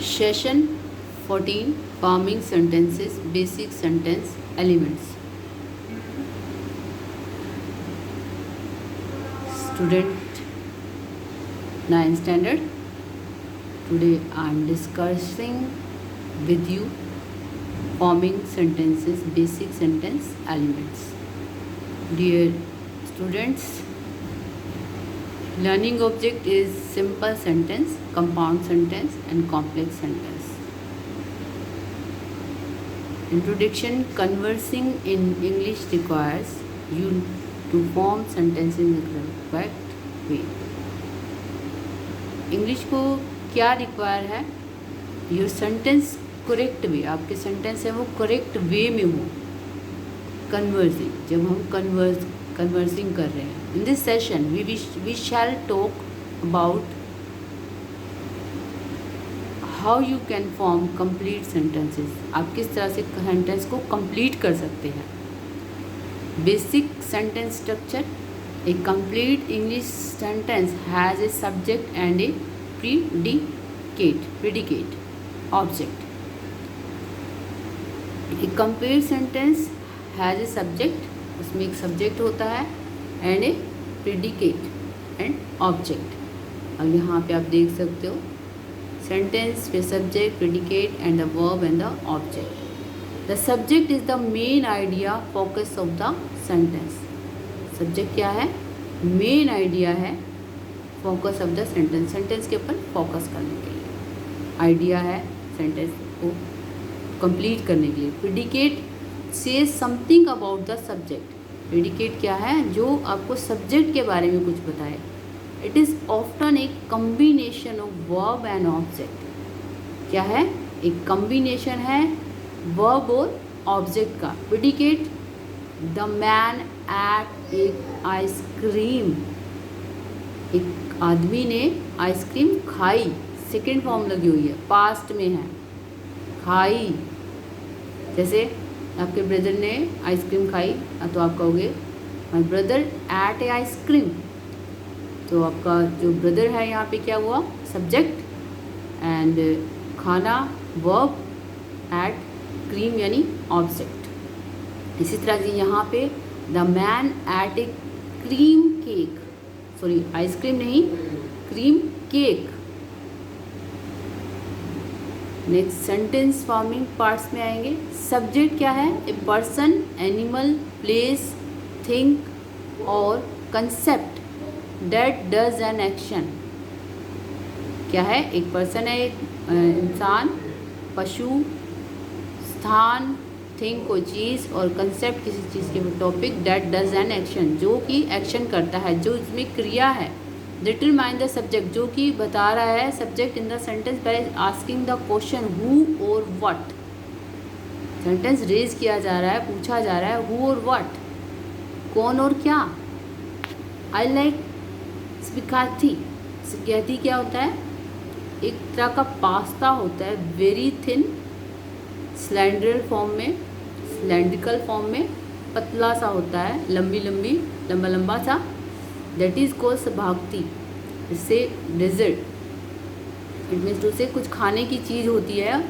Session 14, Forming Sentences, Basic Sentence Elements. Student 9th standard. Today I am discussing with you forming sentences, basic sentence elements. Dear students, learning object is simple sentence, compound sentence and complex sentence. Introduction. Conversing in English requires you to form sentences in the correct way. English को क्या require है? Your sentence correct way, आपके sentence है वो correct way में हो. Conversing, जब हम कन्वर्सिंग कर रहे हैं. In this session we shall talk about how you can form complete sentences. आप किस तरह से सेंटेंस को कंप्लीट कर सकते हैं. Basic sentence structure. A complete English sentence has a subject and A predicate object. A complete sentence has a subject, उसमें एक सब्जेक्ट होता है and A predicate and object. और यहाँ पे आप देख सकते हो sentence with subject, predicate and the verb and the object. The subject is the main idea, focus of the sentence. Subject क्या है? Main idea है, focus of the sentence. Sentence के ऊपर focus करने के लिए idea है sentence को complete करने के लिए. Predicate says something about the subject. Predicate क्या है? जो आपको subject के बारे में कुछ बताए. It is often a combination of verb and object. क्या है? एक combination है verb और object का. Predicate, the man ate एक आइसक्रीम. एक आदमी ने आइसक्रीम खाई. सेकेंड फॉर्म लगी हुई है, पास्ट में है, खाई. जैसे आपके ब्रदर ने आइसक्रीम खाई तो आप कहोगे my brother ate a ice cream. तो आपका जो ब्रदर है यहाँ पे क्या हुआ? सब्जेक्ट एंड खाना वर्ब, एट क्रीम यानी ऑब्जेक्ट. इसी तरह से यहाँ पे the man ate a cream cake, sorry ice cream नहीं, cream cake. Next sentence forming parts में आएंगे. सब्जेक्ट क्या है? A person, animal, place, thing और concept that does an action. क्या है? एक पर्सन है, एक इंसान, पशु, स्थान, थिंग कोई चीज़ और कंसेप्ट किसी चीज़ के topic. that does an action, जो कि एक्शन करता है, जो इसमें क्रिया है. डिटरमाइन द सब्जेक्ट, जो कि बता रहा है subject in the sentence by asking the question who और व्हाट. सेंटेंस रेज किया जा रहा है, पूछा जा रहा है हु और व्हाट, कौन और क्या. I like स्पिगेटी. स्पिगेटी क्या होता है? एक तरह का पास्ता होता है, वेरी थिन, सिलेंड्रल फॉर्म में, सिलेंड्रिकल फॉर्म में, पतला सा होता है, लंबा लंबा सा. That is called spaghetti. इससे डेजर्ट, इट मीन्स उसे कुछ खाने की चीज़ होती है,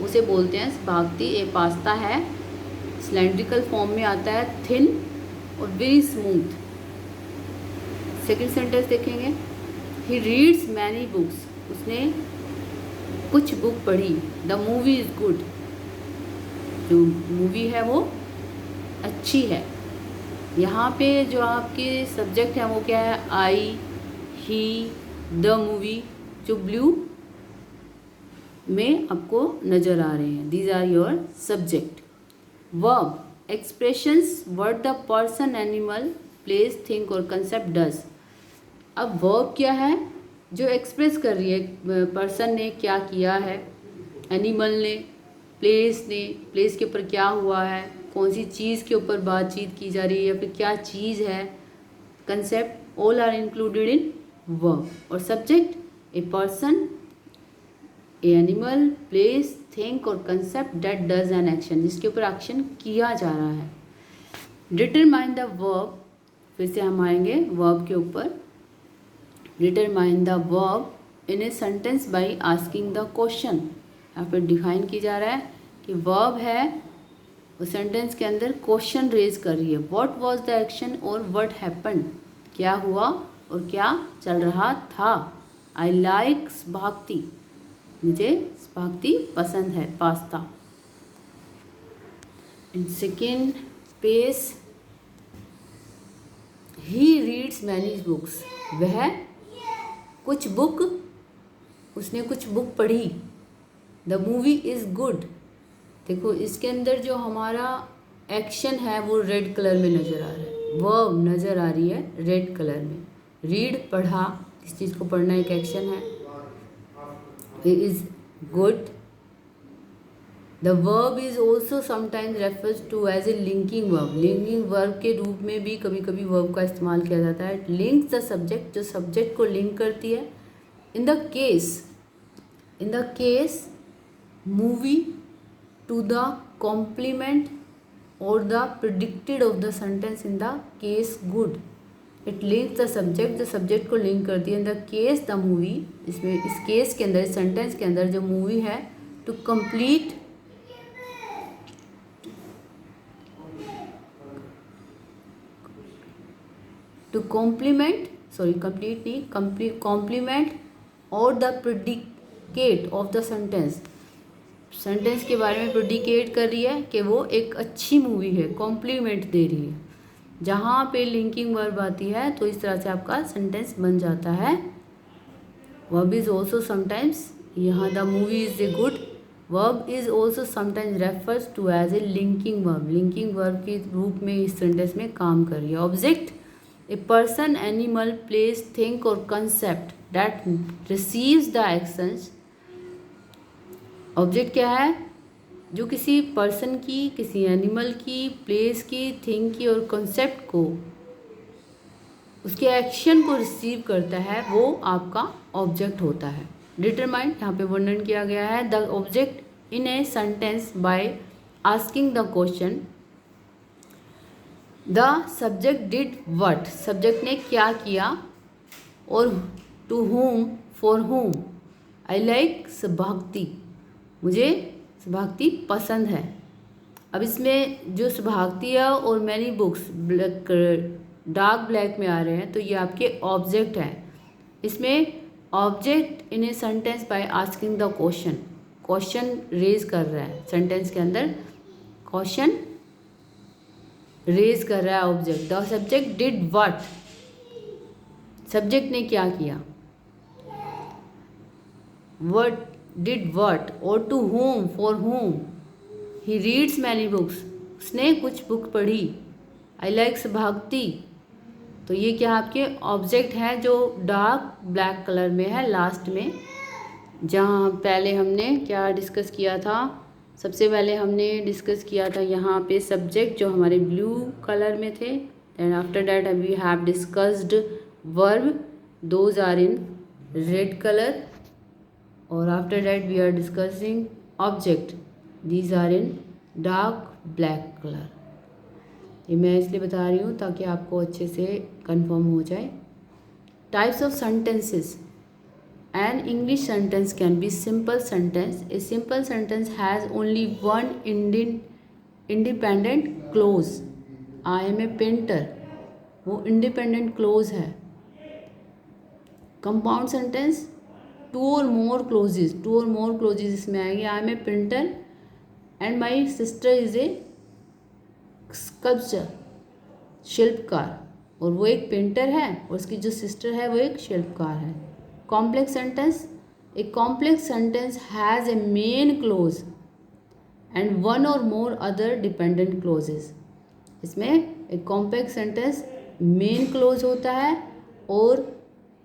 उसे बोलते हैं स्पागेटी. ये पास्ता है, सिलेंड्रिकल फॉर्म में आता है, थिन और वेरी स्मूथ. सेकेंड सेंटेंस देखेंगे. ही रीड्स मैनी बुक्स, उसने कुछ बुक पढ़ी. द मूवी इज़ गुड, जो मूवी है वो अच्छी है. यहाँ पे जो आपके सब्जेक्ट हैं वो क्या है? आई, ही, द मूवी, जो ब्लू में आपको नज़र आ रहे हैं. These are your subject. Verb, expressions, word the person, animal, place, think और कंसेप्ट डज. अब वर्ब क्या है? जो एक्सप्रेस कर रही है, पर्सन ने क्या किया है, एनिमल ने, प्लेस ने, प्लेस के ऊपर क्या हुआ है, कौन सी चीज़ के ऊपर बातचीत की जा रही है या फिर क्या चीज़ है. Concept, all are included in verb. और subject, a person, a animal, place, think और concept that does an action, जिसके ऊपर एक्शन किया जा रहा है. डिटरमाइन द वर्ब, फिर से हम आएंगे वर्ब के ऊपर. Determine the verb in a sentence by asking the question. यहाँ पे डिफाइन की जा रहा है कि वर्ब है, वो सेंटेंस के अंदर क्वेश्चन रेज कर रही है। व्हाट वाज द एक्शन और व्हाट हैपेंड, क्या हुआ और क्या चल रहा था। आई लाइक स्पागेटी, मुझे स्पागेटी पसंद है, pasta. In second page, he reads many books, वह उसने कुछ बुक पढ़ी। द मूवी इज़ गुड, देखो इसके अंदर जो हमारा एक्शन है वो रेड कलर में नज़र आ रहा है, वर्ब नज़र आ रही है रेड कलर में। रीड पढ़ा, इस चीज़ को पढ़ना एक एक्शन है। Is good, the verb is also sometimes refers to as a linking verb, linking verb के रूप में भी कभी कभी वर्ब का इस्तेमाल किया जाता है। लिंक्स द सब्जेक्ट, जो सब्जेक्ट को लिंक करती है। In the case movie to the complement or the predicted of the sentence in the case good, it links the subject, जो सब्जेक्ट को लिंक करती है। in the case the movie, इसमें इस केस के अंदर, इस सेंटेंस के अंदर जो मूवी है, to complete complement or the predicate of the sentence, sentence के बारे में प्रेडिकेट कर रही है कि वो एक अच्छी मूवी है, कॉम्प्लीमेंट दे रही है। जहाँ पे लिंकिंग वर्ब आती है तो इस तरह से आपका सेंटेंस बन जाता है। वर्ब इज़ ऑल्सो समटाइम्स, यहाँ the movie is a good, verb is also sometimes refers to as a linking verb, linking verb के रूप में इस सेंटेंस में काम कर रही है। Object, a person, animal, place, thing और concept that receives the actions. Object क्या है, जो किसी पर्सन की, किसी एनिमल की, प्लेस की, थिंग की और कॉन्सेप्ट को, उसके एक्शन को रिसीव करता है, वो आपका ऑब्जेक्ट होता है। डिटरमाइन, यहाँ पे वर्णन किया गया है the object in a sentence by asking the question the subject did what, subject ने क्या किया, और to whom, for whom। I like spaghetti, मुझे स्पागेटी पसंद है। अब इसमें जो स्पागेटी है और मैनी बुक्स डार्क ब्लैक में आ रहे हैं, तो ये आपके ऑब्जेक्ट हैं। इसमें object in a sentence by asking the question, question raise कर रहा है, सेंटेंस के अंदर क्वेश्चन रेज कर रहा है object. The subject did what, subject ने क्या किया। What did what, or to whom, for whom। he reads many books, उसने कुछ बुक पढ़ी। I like स्पागेटी, तो ये क्या आपके ऑब्जेक्ट हैं जो डार्क ब्लैक कलर में है लास्ट में। जहाँ पहले हमने क्या डिस्कस किया था, सबसे पहले हमने डिस्कस किया था यहाँ पे सब्जेक्ट जो हमारे ब्लू कलर में थे। And after that we have discussed verb, those are in red colour. और after that we are discussing object, these are in dark black colour. ये मैं इसलिए बता रही हूँ ताकि आपको अच्छे से कंफर्म हो जाए। Types of sentences, an English sentence can be simple sentence. A simple sentence has only one independent clause. I am a painter, वो इंडिपेंडेंट क्लोज है। Compound sentence, two or more clauses इसमें आएंगे। I am a painter and my sister is a sculpture, शिल्पकार, और वो एक painter है और उसकी जो सिस्टर है वो एक शिल्पकार है। Complex sentence, a complex sentence has a main close and one और मोर अदर डिपेंडेंट क्लोजेज। इसमें एक कॉम्प्लेक्स सेंटेंस मेन क्लोज होता है और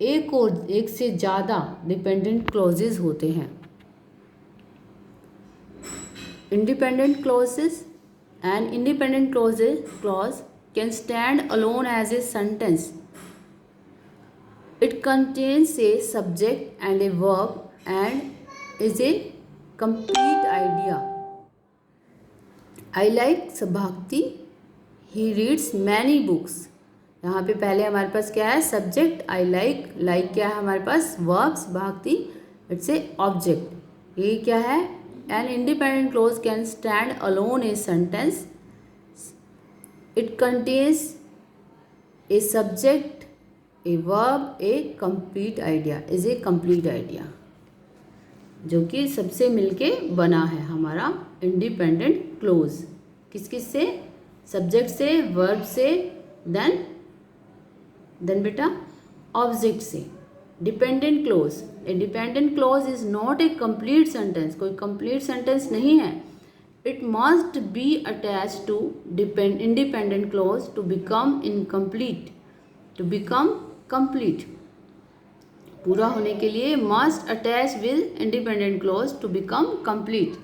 एक से ज़्यादा डिपेंडेंट क्लॉजेज होते हैं। Independent clauses, and independent clause can stand alone as a sentence. It contains a subject and a verb and is a complete idea. I like spaghetti, he reads many books. यहाँ पे पहले हमारे पास क्या है, subject I like क्या है हमारे पास, verb स्पागेटी, it's a object. ये क्या है, An independent clause can stand alone a sentence. It contains a subject, a verb, a complete idea. Is a complete idea, जो कि सबसे मिलके बना है हमारा इंडिपेंडेंट क्लोज. किस किस से? सब्जेक्ट से, वर्ब से, देन बेटा ऑब्जेक्ट से. Dependent clause. A dependent clause is not a complete sentence. कोई कंप्लीट सेंटेंस नहीं है. It must be attach to independent clause to become incomplete. To become complete, पूरा होने के लिए must attach with independent clause to become complete.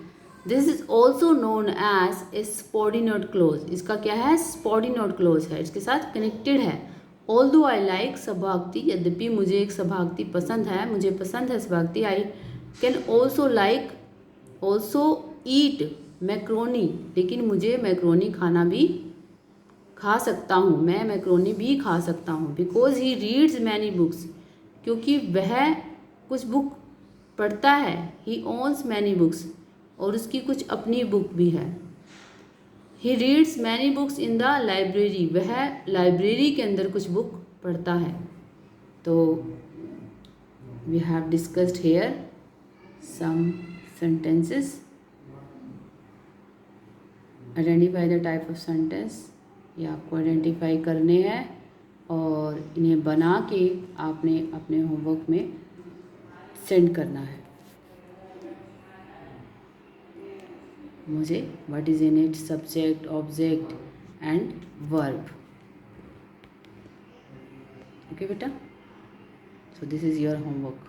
This is also known as a subordinate clause. इसका क्या है? Subordinate close है, इसके साथ कनेक्टेड है. ऑल्दो आई लाइक सभाक्ति, यद्यपि मुझे एक सभाक्ति पसंद है, मुझे पसंद है सभाक्ति. I can also eat macaroni, लेकिन मुझे मैक्रोनी खाना भी खा सकता हूँ, मैं मैक्रोनी भी खा सकता हूँ. Because he reads many books, क्योंकि वह कुछ बुक पढ़ता है. ही ओन्स मैनी बुक्स, और उसकी कुछ अपनी बुक भी है. He reads many books in the library, वह लाइब्रेरी के अंदर कुछ बुक पढ़ता है. तो we have discussed here some sentences. Identify the type of sentence. ये आपको आइडेंटिफाई करने हैं और इन्हें बना के आपने अपने होमवर्क में सेंड करना है मुझे. What is in it? Subject, object and verb. Okay बेटा, so this is your homework.